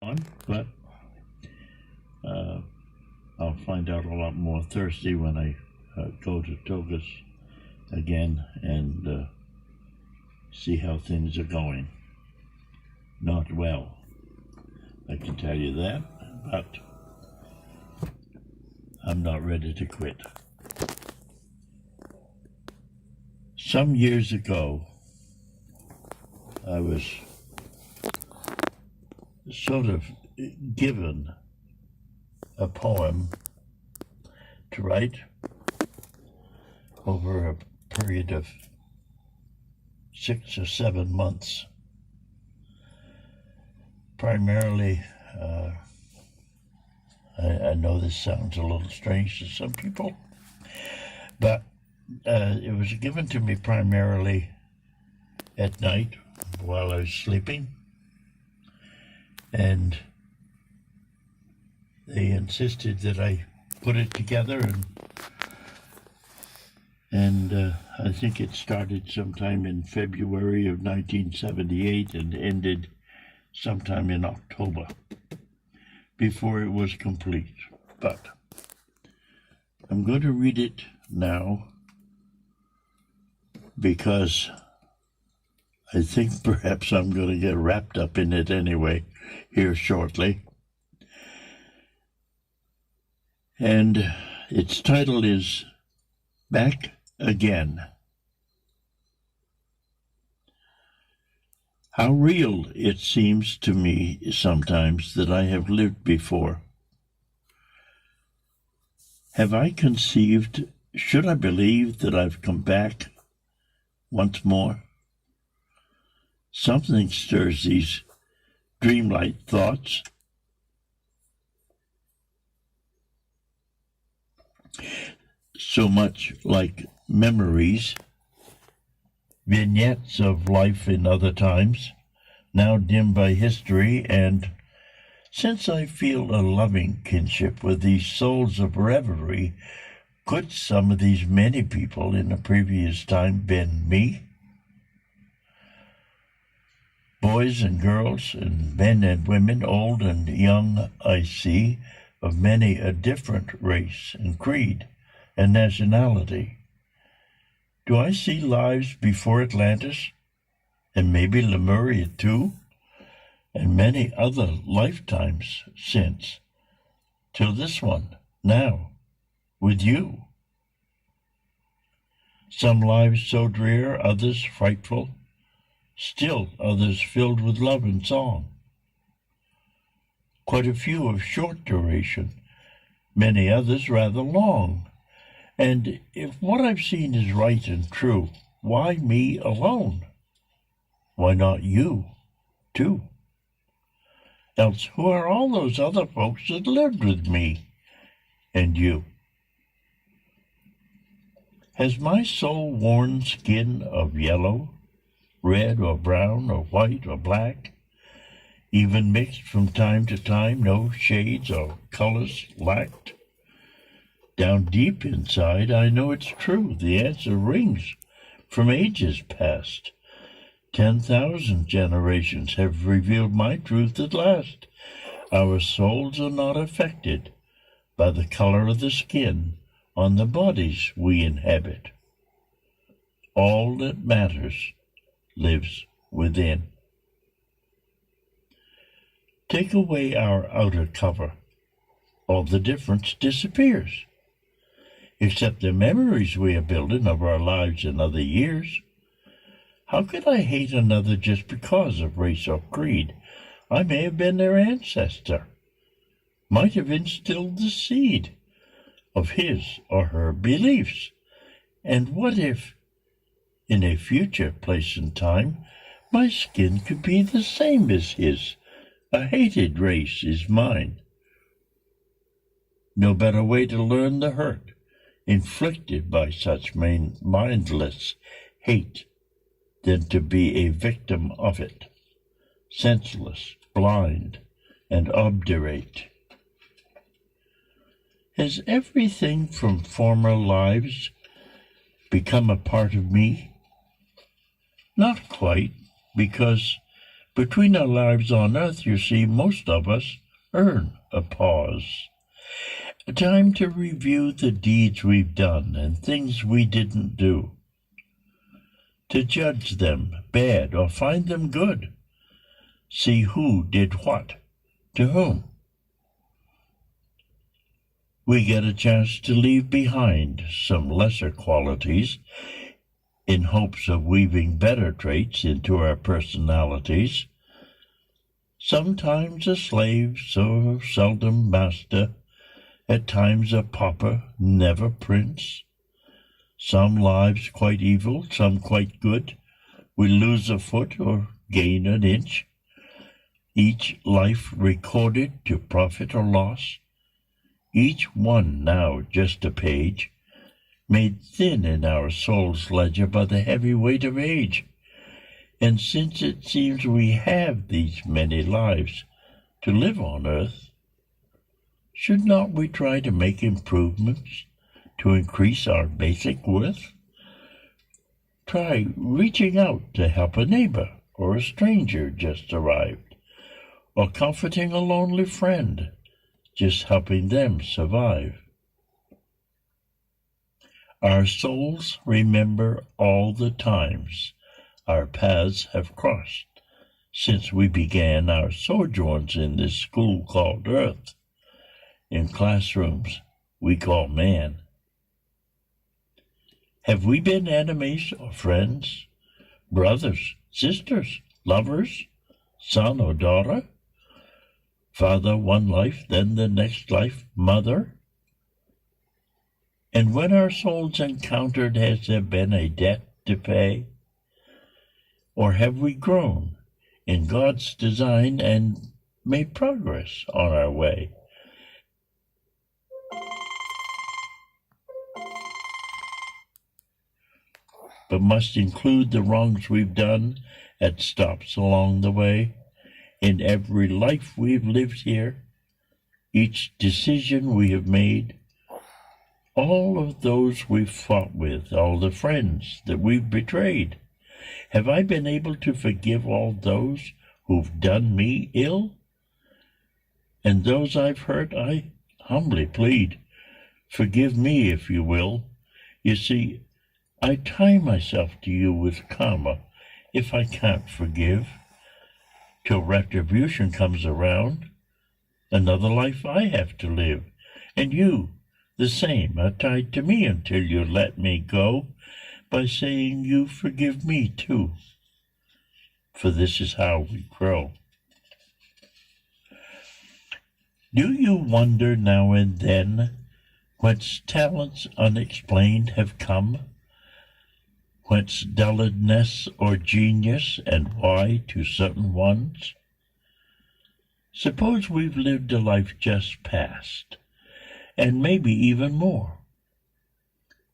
on, but uh, I'll find out a lot more Thursday when I go to Togus again and see how things are going. Not well, I can tell you that, but I'm not ready to quit. Some years ago, I was sort of given a poem to write over a period of 6 or 7 months. Primarily, I know this sounds a little strange to some people, but it was given to me primarily at night while I was sleeping, and they insisted that I put it together, and I think it started sometime in February of 1978 and ended sometime in October before it was complete. But I'm going to read it now because I think perhaps I'm going to get wrapped up in it anyway here shortly. And its title is Back Again. How real it seems to me sometimes that I have lived before. Have I conceived, should I believe that I've come back once more? Something stirs these dreamlike thoughts. So much like memories, vignettes of life in other times, now dimmed by history, and since I feel a loving kinship with these souls of reverie, could some of these many people in a previous time been me? Boys and girls, and men and women, old and young, I see, of many a different race and creed and nationality. Do I see lives before Atlantis, and maybe Lemuria too, and many other lifetimes since, till this one, now, with you? Some lives so drear, others frightful, still others filled with love and song. Quite a few of short duration, many others rather long. And if what I've seen is right and true, why me alone? Why not you, too? Else who are all those other folks that lived with me and you? Has my soul worn skin of yellow, red or brown or white or black, even mixed from time to time, no shades or colors lacked? Down deep inside, I know it's true. The answer rings from ages past. 10,000 generations have revealed my truth at last. Our souls are not affected by the color of the skin on the bodies we inhabit. All that matters lives within. Take away our outer cover, all the difference disappears, except the memories we are building of our lives in other years. How could I hate another just because of race or creed? I may have been their ancestor, might have instilled the seed of his or her beliefs. And what if, in a future place and time, my skin could be the same as his? A hated race is mine. No better way to learn the hurt inflicted by such mindless hate than to be a victim of it, senseless, blind, and obdurate. Has everything from former lives become a part of me? Not quite, because Between our lives on earth, you see, most of us earn a pause. A time to review the deeds we've done and things we didn't do. To judge them bad or find them good. See who did what to whom. We get a chance to leave behind some lesser qualities in hopes of weaving better traits into our personalities. Sometimes a slave, so seldom master, at times a pauper, never prince. Some lives quite evil, some quite good. We lose a foot or gain an inch. Each life recorded to profit or loss. Each one now just a page, made thin in our soul's ledger by the heavy weight of age. And since it seems we have these many lives to live on earth, should not we try to make improvements to increase our basic worth? Try reaching out to help a neighbor or a stranger just arrived, or comforting a lonely friend, just helping them survive. Our souls remember all the times our paths have crossed since we began our sojourns in this school called Earth, in classrooms we call man. Have we been enemies or friends, brothers, sisters, lovers, son or daughter? Father one life, then the next life, mother? And when our souls encountered, has there been a debt to pay? Or have we grown in God's design and made progress on our way? But must include the wrongs we've done at stops along the way. In every life we've lived here, each decision we have made, all of those we've fought with, all the friends that we've betrayed. Have I been able to forgive all those who've done me ill? And those I've hurt, I humbly plead, forgive me if you will. You see, I tie myself to you with karma if I can't forgive. Till retribution comes around, another life I have to live. And you, the same, are tied to me until you let me go by saying you forgive me too. For this is how we grow. Do you wonder now and then whence talents unexplained have come? Whence dulledness or genius, and why to certain ones? Suppose we've lived a life just past, and maybe even more,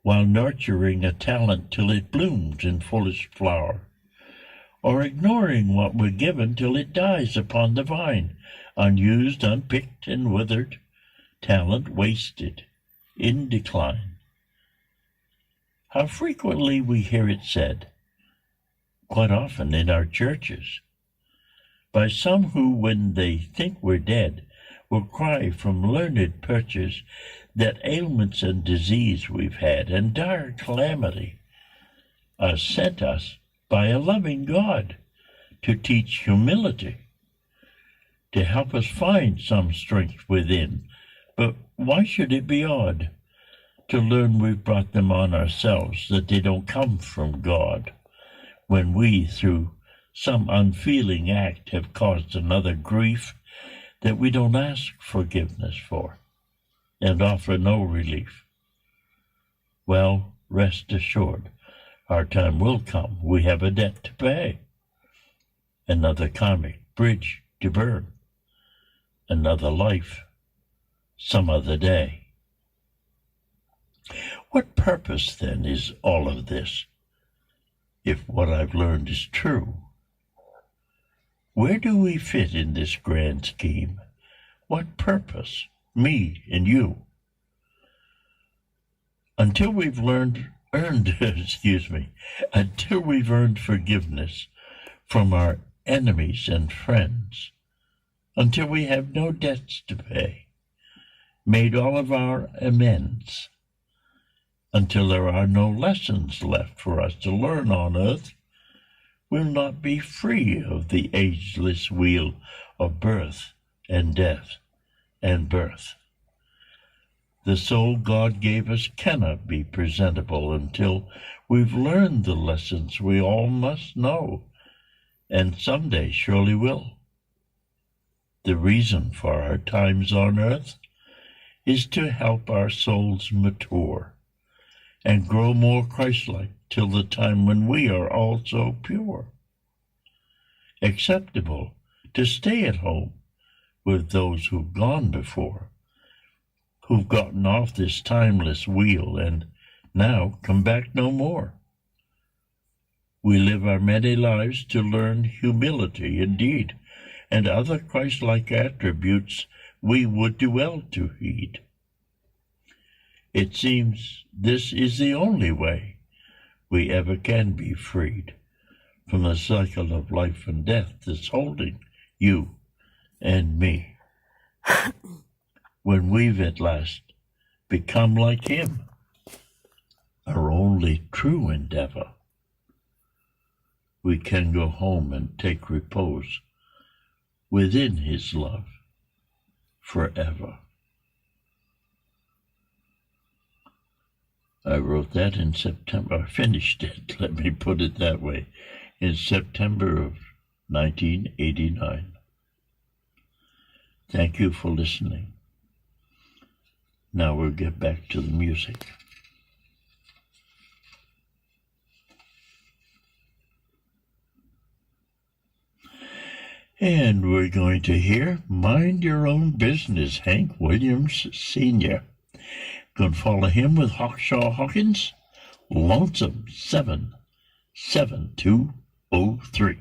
while nurturing a talent till it blooms in fullest flower, or ignoring what we're given till it dies upon the vine, unused, unpicked, and withered, talent wasted, in decline. How frequently we hear it said, quite often in our churches, by some who, when they think we're dead, will cry from learned perches that ailments and disease we've had and dire calamity are sent us by a loving God to teach humility, to help us find some strength within. But why should it be odd to learn we've brought them on ourselves, that they don't come from God, when we, through some unfeeling act, have caused another grief that we don't ask forgiveness for and offer no relief? Well, rest assured, our time will come. We have a debt to pay, another karmic bridge to burn, another life some other day. What purpose, then, is all of this, if what I've learned is true? Where do we fit in this grand scheme? What purpose, me and you? Until we've until we've earned forgiveness from our enemies and friends, until we have no debts to pay, made all of our amends, until there are no lessons left for us to learn on earth, we'll not be free of the ageless wheel of birth and death and birth. The soul God gave us cannot be presentable until we've learned the lessons we all must know, and someday surely will. The reason for our times on earth is to help our souls mature and grow more Christ-like till the time when we are also pure, acceptable to stay at home with those who've gone before, who've gotten off this timeless wheel and now come back no more. We live our many lives to learn humility indeed, and other Christ-like attributes we would do well to heed. It seems this is the only way we ever can be freed from the cycle of life and death that's holding you and me. When we've at last become like him, our only true endeavor, we can go home and take repose within his love forever. I wrote that in September. I finished it, let me put it that way, in September of 1989. Thank you for listening. Now we'll get back to the music. And we're going to hear Mind Your Own Business, Hank Williams Sr. Going to follow him with Hawkshaw Hawkins, Lonesome 77203.